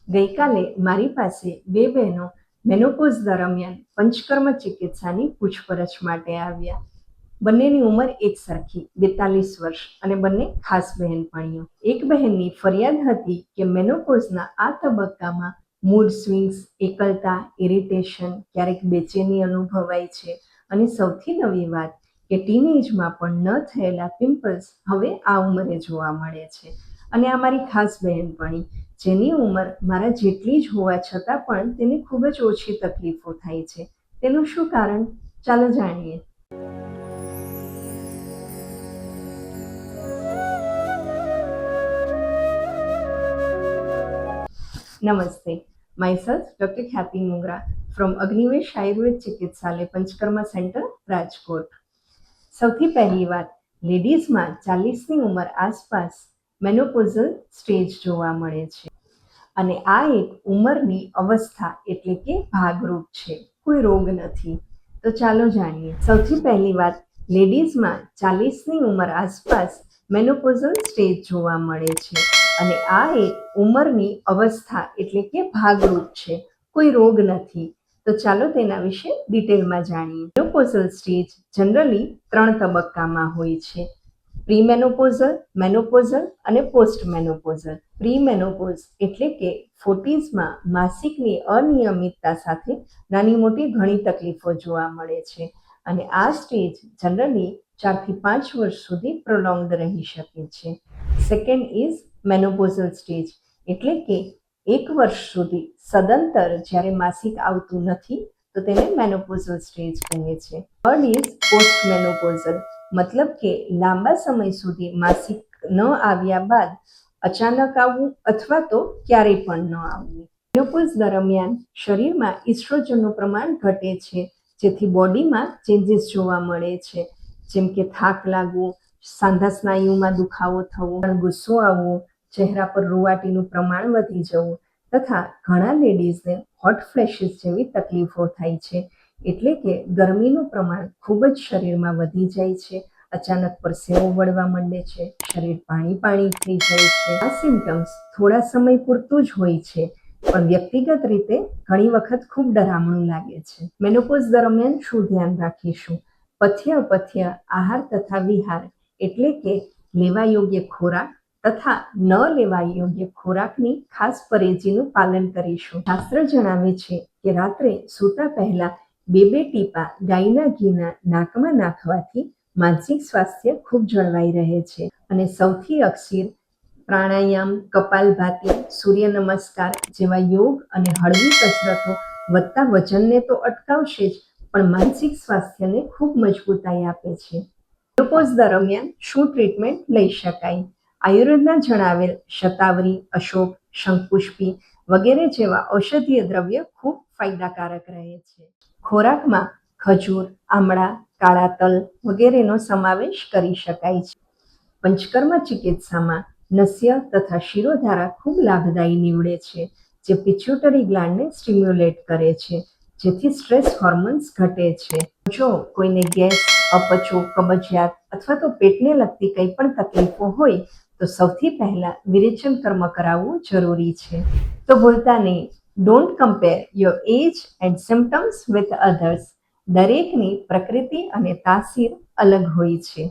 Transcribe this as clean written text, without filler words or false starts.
ગઈકાલે મારી પાસે બે બહેનો મેનોપોઝ દરમિયાન પંચકર્મ ચિકિત્સાની પૂછપરછ માટે આવ્યા. બંનેની ઉંમર એકસરખી 42 વર્ષ અને બંને ખાસ બહેનપણીઓ. એક બહેનની ફરિયાદ હતી કે મેનોપોઝના આ તબક્કામાં મૂડ સ્વિંગ્સ, એકલતા, ઇરિટેશન, ક્યારેક બેચેની અનુભવાય છે અને સૌથી નવી વાત કે ટીનેજમાં પણ ન થયેલા પિમ્પલ્સ હવે આ ઉંમરે જોવા મળે છે. અને આ મારી ખાસ બહેનપણી, જેની ઉંમર મારા જેટલી જ હોવા છતાં પણ તેને ખૂબ જ ઓછી તકલીફો થાય છે. તેનું શું કારણ? ચાલો જાણીએ. નમસ્તે. Myself, Dr. Khyati Mungra from Agnivesh Ayurved Chikitsalaya Panchkarma Center, Rajkot. સૌથી પહેલી વાત, લેડીઝમાં 40ની ઉંમર આસપાસ મેનોપોઝલ સ્ટેજ જોવા મળે છે અને આ એક ઉંમરની અવસ્થા એટલે કે ભાગરૂપ છે, કોઈ રોગ નથી. તો ચાલો જાણીએ. સૌથી પહેલી વાત, લેડીઝમાં 40ની ઉંમર આસપાસ મેનોપોઝલ સ્ટેજ જોવા મળે છે અને આ એક ઉંમરની અવસ્થા એટલે કે ભાગરૂપ છે, કોઈ રોગ નથી. તો ચાલો તેના વિશે ડિટેલમાં જાણીએ. મેનોપોઝલ સ્ટેજ જનરલી 3 તબક્કામાં હોય છે: પ્રીમેનોપોઝલ, મેનોપોઝલ અને પોસ્ટમેનોપોઝલ. પ્રીમેનોપોઝ એટલે કે 40sમાં માસિકની અનિયમિતતા સાથે નાની મોટી ઘણી તકલીફો જોવા મળે છે અને આ સ્ટેજ જનરલી 4 થી 5 વર્ષ સુધી પ્રોલોંગ્ડ રહી શકે છે. સેકન્ડ ઇઝ મેનોપોઝલ સ્ટેજ એટલે કે 1 વર્ષ સુધી સદંતર જ્યારે માસિક આવતું નથી તો તેને મેનોપોઝલ સ્ટેજ કહે છે. થર્ડ ઇઝ પોસ્ટમેનોપોઝલ, મતલબ કે લાંબા સમય સુધી માસિક ન આવ્યા બાદ અચાનક આવવું અથવા તો ક્યારેય પણ ન આવવું. મેનોપોઝ દરમિયાન શરીરમાં ઇસ્ટ્રોજનનું પ્રમાણ ઘટે છે, જેથી બોડીમાં ચેન્જીસ જોવા મળે છે, જેમ કે થાક લાગવો, સાંધા સ્નાયુમાં દુખાવો થવો, ગુસ્સો આવવો, ચહેરા પર રૂંવાટીનું પ્રમાણ વધી જવું તથા ઘણા લેડીઝને હોટ ફ્લેશિસ જેવી તકલીફો થાય છે, એટલે કે ગરમીનું પ્રમાણ ખૂબ જ શરીરમાં વધી જાય છે, અચાનક પરસેવો વળવા માંડે છે, શરીર પાણી પાણી થઈ જાય છે. આ સિમ્ટમ્સ થોડા સમય પૂરતું જ હોય છે, પણ વ્યક્તિગત રીતે ઘણી વખત ખૂબ ડરામણું લાગે છે. મેનોપોઝ દરમિયાન શું ધ્યાન રાખીશું? પથ્ય અપથ્ય, આહાર તથા વિહાર એટલે કે લેવા યોગ્ય ખોરાક તથા ન લેવા યોગ્ય ખોરાકની ખાસ પરેજીનું પાલન કરીશું. શાસ્ત્ર જણાવે છે કે રાત્રે સૂતા પહેલા 2 ટીપા ગાયના ઘીના નાકમાં નાખવાથી માનસિક સ્વાસ્થ્ય ખૂબ જળવાઈ રહે છે અને સૌથી અક્ષીર પ્રાણાયામ, કપાલભાતિ, સૂર્ય નમસ્કાર જેવા યોગ અને હળવી કસરતો વધતા વજનને તો અટકાવશે જ, પણ માનસિક સ્વાસ્થ્યને ખૂબ મજબૂતાઈ આપે છે. મેનોપોઝ દરમિયાન શું ટ્રીટમેન્ટ લઈ શકાય? આયુર્વેદના જણાવેલ શતાવરી, અશોક, શંખપુષ્પી વગેરે જેવા ઔષધીય દ્રવ્ય ખૂબ ફાયદાકારક રહે છે. ખોરાકમાં ખજૂર, આમળા, કાળા તલ વગેરેનો સમાવેશ કરી શકાય છે. પંચકર્મ ચિકિત્સામાં નસ્ય તથા શિરોધારા ખૂબ લાભદાયી નીવડે છે, જે પિટ્યુટરી ગ્લાન્ડને સ્ટિમ્યુલેટ કરે છે, જેથી સ્ટ્રેસ હોર્મોન્સ ઘટે છે. જો કોઈને ગેસ, અપચો, કબજિયાત અથવા તો પેટને લગતી કંઈ પણ તકલીફો હોય તો સૌથી પહેલા વિરેચન કર્મ કરાવવું જરૂરી છે. તો ભૂલતા નહીં, don't compare your age and symptoms with others. દરેકની પ્રકૃતિ અને તાસીર અલગ હોય છે.